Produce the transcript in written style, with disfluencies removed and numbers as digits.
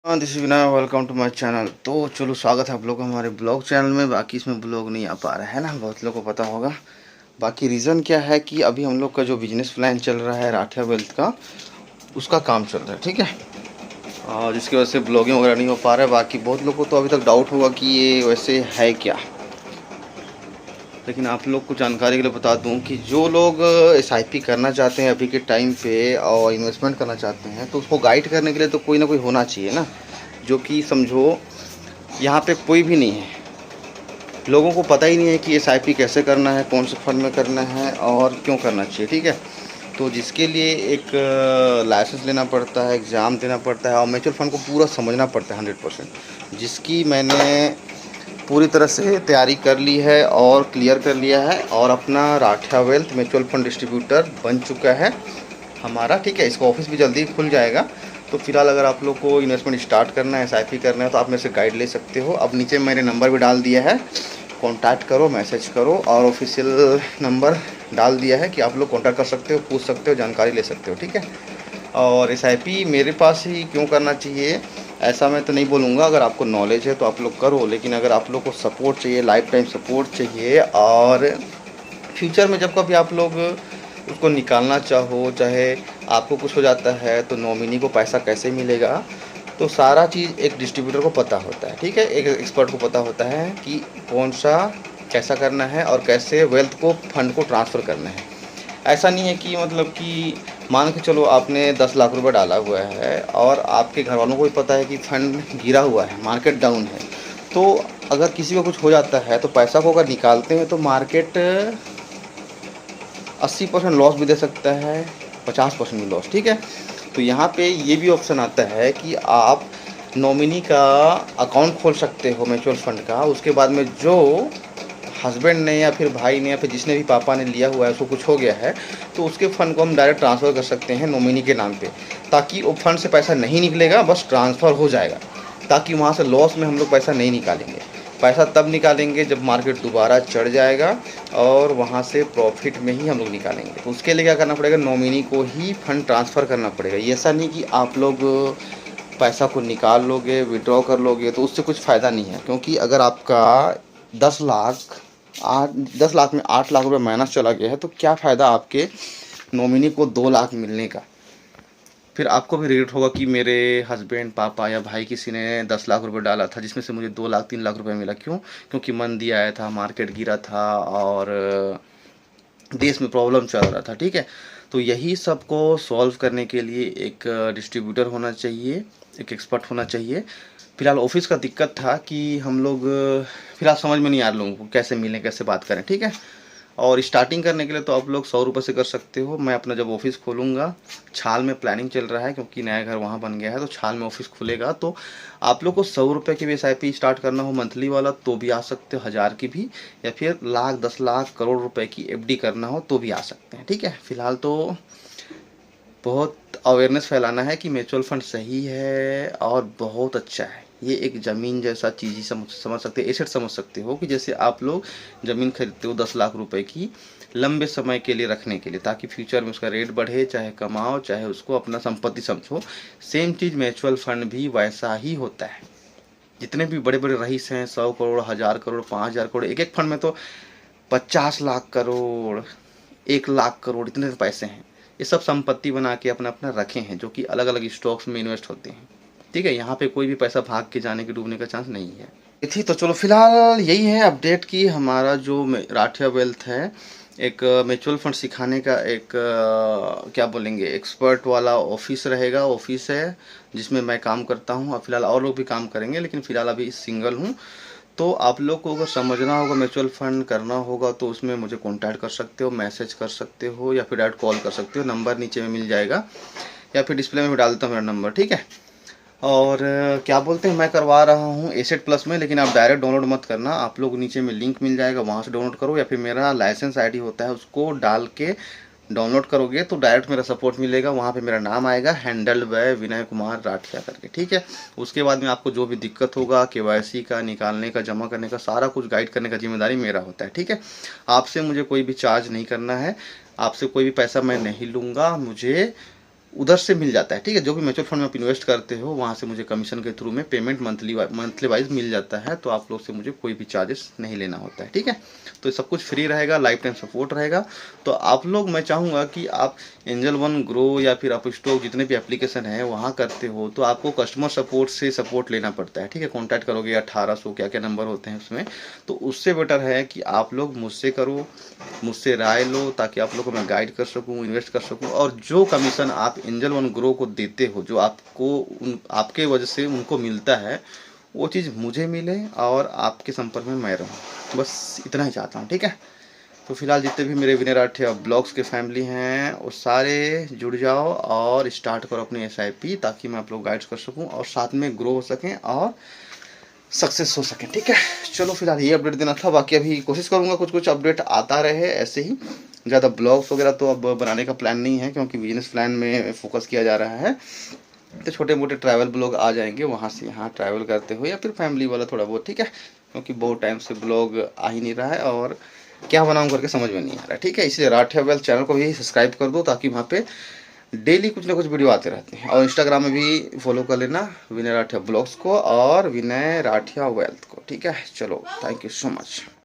हाँ, this is Vinay, welcome to my channel. तो चलो, स्वागत है आप लोग हमारे ब्लॉग चैनल में। बाकी इसमें ब्लॉग नहीं आ पा रहा है ना, बहुत लोगों को पता होगा। बाकी रीज़न क्या है कि अभी हम लोग का जो बिजनेस प्लान चल रहा है राठिया वेल्थ का, उसका काम चल रहा है, ठीक है। और जिसकी वजह से ब्लॉगिंग वगैरह नहीं हो पा रहा है। बाकी बहुत लोगों को तो अभी तक डाउट होगा कि ये वैसे है क्या, लेकिन आप लोग को जानकारी के लिए बता दूं कि जो लोग SIP करना चाहते हैं अभी के टाइम पे और इन्वेस्टमेंट करना चाहते हैं, तो उसको गाइड करने के लिए तो कोई ना कोई होना चाहिए ना। जो कि समझो यहाँ पे कोई भी नहीं है, लोगों को पता ही नहीं है कि SIP कैसे करना है, कौन से फंड में करना है और क्यों करना चाहिए, ठीक है। तो जिसके लिए एक लाइसेंस लेना पड़ता है, एग्ज़ाम देना पड़ता है और म्यूचुअल फंड को पूरा समझना पड़ता है 100%, जिसकी मैंने पूरी तरह से तैयारी कर ली है और क्लियर कर लिया है। और अपना Rathiya wealth mutual fund distributor बन चुका है हमारा, ठीक है। इसका ऑफिस भी जल्दी खुल जाएगा। तो फिलहाल अगर आप लोग को इन्वेस्टमेंट स्टार्ट करना है, SIP करना है, तो आप मेरे से गाइड ले सकते हो। अब नीचे मैंने नंबर भी डाल दिया है, कॉन्टैक्ट करो, मैसेज करो। और ऑफिशियल नंबर डाल दिया है कि आप लोग कॉन्टैक्ट कर सकते हो, पूछ सकते हो, जानकारी ले सकते हो, ठीक है। और SIP मेरे पास ही क्यों करना चाहिए ऐसा मैं तो नहीं बोलूँगा। अगर आपको नॉलेज है तो आप लोग करो, लेकिन अगर आप लोग को सपोर्ट चाहिए, लाइफ टाइम सपोर्ट चाहिए, और फ्यूचर में जब कभी आप लोग उसको निकालना चाहो, चाहे आपको कुछ हो जाता है तो नॉमिनी को पैसा कैसे मिलेगा, तो सारा चीज़ एक डिस्ट्रीब्यूटर को पता होता है, ठीक है। एक एक्सपर्ट को पता होता है कि कौन सा कैसा करना है और कैसे वेल्थ को, फंड को ट्रांसफ़र करना है। ऐसा नहीं है कि मतलब कि मान के चलो आपने 10 लाख रुपए डाला हुआ है और आपके घर वालों को भी पता है कि फंड गिरा हुआ है, मार्केट डाउन है, तो अगर किसी को कुछ हो जाता है तो पैसा को अगर निकालते हैं तो मार्केट 80% लॉस भी दे सकता है, 50% भी लॉस, ठीक है। तो यहाँ पे ये भी ऑप्शन आता है कि आप नॉमिनी का अकाउंट खोल सकते हो म्यूचुअल फंड का। उसके बाद में जो हस्बैंड ने या फिर भाई ने या फिर जिसने भी पापा ने लिया हुआ है, उसको कुछ हो गया है, तो उसके फ़ंड को हम डायरेक्ट ट्रांसफ़र कर सकते हैं नॉमिनी के नाम पे, ताकि वो फंड से पैसा नहीं निकलेगा, बस ट्रांसफ़र हो जाएगा। ताकि वहाँ से लॉस में हम लोग पैसा नहीं निकालेंगे। पैसा तब निकालेंगे जब मार्केट दोबारा चढ़ जाएगा, और वहाँ से प्रॉफिट में ही हम लोग निकालेंगे। तो उसके लिए क्या करना पड़ेगा, नॉमिनी को ही फंड ट्रांसफ़र करना पड़ेगा। ये ऐसा नहीं कि आप लोग पैसा को निकाल लोगे, विड्रॉ कर लोगे, तो उससे कुछ फ़ायदा नहीं है। क्योंकि अगर आपका 10 लाख 10 लाख में 8 लाख रुपए माइनस चला गया है, तो क्या फ़ायदा आपके नॉमिनी को 2 लाख मिलने का। फिर आपको भी रिग्रेट होगा कि मेरे हस्बैंड, पापा या भाई किसी ने 10 लाख रुपए डाला था, जिसमें से मुझे 2 लाख 3 लाख रुपए मिला। क्यों? क्योंकि मंदी आया था, मार्केट गिरा था और देश में प्रॉब्लम चल रहा था, ठीक है। तो यही सबको सॉल्व करने के लिए एक डिस्ट्रीब्यूटर होना चाहिए, एक एक्सपर्ट होना चाहिए। फिलहाल ऑफिस का दिक्कत था कि हम लोग फिलहाल समझ में नहीं आ रहा लोगों को कैसे मिलें, कैसे बात करें, ठीक है। और स्टार्टिंग करने के लिए तो आप लोग 100 रुपये से कर सकते हो। मैं अपना जब ऑफिस खोलूँगा, छाल में प्लानिंग चल रहा है क्योंकि नया घर वहाँ बन गया है, तो छाल में ऑफिस खुलेगा, तो आप लोग को 100 रुपये की भी SIP स्टार्ट करना हो मंथली वाला तो भी आ सकते हो, 1000 की भी, या फिर लाख, 10 लाख, करोड़ रुपए की FD करना हो तो भी आ सकते हैं, ठीक है। फिलहाल तो बहुत अवेयरनेस फैलाना है कि म्यूचुअल फंड सही है और बहुत अच्छा है। ये एक ज़मीन जैसा चीज़ ही समझ सकते हो, एसेट समझ सकते हो कि जैसे आप लोग ज़मीन खरीदते हो 10 लाख रुपए की, लंबे समय के लिए रखने के लिए, ताकि फ्यूचर में उसका रेट बढ़े, चाहे कमाओ, चाहे उसको अपना संपत्ति समझो। सेम चीज़ म्यूचुअल फंड भी वैसा ही होता है। जितने भी बड़े बड़े रईस हैं, 100 करोड़, 1000 करोड़, 5000 करोड़, एक एक फंड में तो 50 लाख करोड़, 1 लाख करोड़, इतने पैसे हैं। ये सब संपत्ति बना के अपना अपना रखे हैं, जो कि अलग अलग स्टॉक्स में इन्वेस्ट होते हैं, ठीक है। यहाँ पे कोई भी पैसा भाग के जाने के, डूबने का चांस नहीं है। थी तो चलो, फिलहाल यही है अपडेट की हमारा जो राठिया वेल्थ है, एक म्यूचुअल फंड सिखाने का एक क्या बोलेंगे, एक्सपर्ट वाला ऑफिस रहेगा, ऑफिस है जिसमें मैं काम करता हूँ। और फिलहाल और लोग भी काम करेंगे, लेकिन फ़िलहाल अभी सिंगल हूँ। तो आप लोग को अगर समझना होगा, म्यूचुअल फंड करना होगा, तो उसमें मुझे कांटेक्ट कर सकते हो, मैसेज कर सकते हो, या फिर डायरेक्ट कॉल कर सकते हो। नंबर नीचे में मिल जाएगा, या फिर डिस्प्ले में भी डाल देता हूँ मेरा नंबर, ठीक है। और क्या बोलते हैं, मैं करवा रहा हूँ एसेट प्लस में, लेकिन आप डायरेक्ट डाउनलोड मत करना। आप लोग नीचे में लिंक मिल जाएगा, वहाँ से डाउनलोड करो, या फिर मेरा लाइसेंस ID होता है, उसको डाल के डाउनलोड करोगे तो डायरेक्ट मेरा सपोर्ट मिलेगा। वहाँ पे मेरा नाम आएगा, हैंडल्ड बाय विनय कुमार राठिया करके, ठीक है। उसके बाद में आपको जो भी दिक्कत होगा, KYC का, निकालने का, जमा करने का, सारा कुछ गाइड करने का जिम्मेदारी मेरा होता है, ठीक है। आपसे मुझे कोई भी चार्ज नहीं करना है, आपसे कोई भी पैसा मैं नहीं लूँगा। मुझे उधर से मिल जाता है, ठीक है। जो भी म्यूचुअल फंड में आप इन्वेस्ट करते हो वहाँ से मुझे कमीशन के थ्रू में पेमेंट मंथली वाइज मिल जाता है। तो आप लोग से मुझे कोई भी चार्जेस नहीं लेना होता है, ठीक है। तो सब कुछ फ्री रहेगा, लाइफ टाइम सपोर्ट रहेगा। तो आप लोग, मैं चाहूँगा कि आप एंजल वन ग्रो या फिर आप स्टॉक जितने भी एप्लीकेशन है वहाँ करते हो तो आपको कस्टमर सपोर्ट से सपोर्ट लेना पड़ता है, ठीक है। कॉन्टैक्ट करोगे 1800 क्या क्या नंबर होते हैं उसमें, तो उससे बेटर है कि आप लोग मुझसे करो, मुझसे राय लो, ताकि आप लोग को मैं गाइड कर सकूं, इन्वेस्ट कर सकूं। और जो कमीशन आप एंजल वन ग्रो को देते हो, जो आपको आपके वजह से उनको मिलता है, वो चीज़ मुझे मिले और आपके संपर्क में मैं रहूं, बस इतना ही चाहता हूं, ठीक है। तो फिलहाल जितने भी मेरे विनय राठिया ब्लॉग्स के फैमिली हैं वो सारे जुड़ जाओ और स्टार्ट करो अपनी SIP, ताकि मैं आप लोग गाइड कर सकूं और साथ में ग्रो हो सकें और सक्सेस हो सके, ठीक है। चलो फिलहाल ये अपडेट देना था, बाकी अभी कोशिश करूंगा कुछ कुछ अपडेट आता रहे ऐसे ही। ज़्यादा ब्लॉग्स वगैरह तो अब बनाने का प्लान नहीं है, क्योंकि बिजनेस प्लान में फोकस किया जा रहा है। तो छोटे मोटे ट्रैवल ब्लॉग आ जाएंगे, वहाँ से यहाँ ट्रैवल करते हुए या फिर फैमिली वाला थोड़ा बहुत, ठीक है। क्योंकि बहुत टाइम से ब्लॉग आ ही नहीं रहा है और क्या बनाऊँ करके समझ में नहीं आ रहा, ठीक है। इसलिए राठिया वेल्थ चैनल को भी सब्सक्राइब कर दो, ताकि वहाँ पे डेली कुछ ना कुछ वीडियो आते रहते हैं। और इंस्टाग्राम में भी फॉलो कर लेना विनय राठिया ब्लॉग्स को और विनय राठिया वेल्थ को, ठीक है। चलो, थैंक यू सो मच।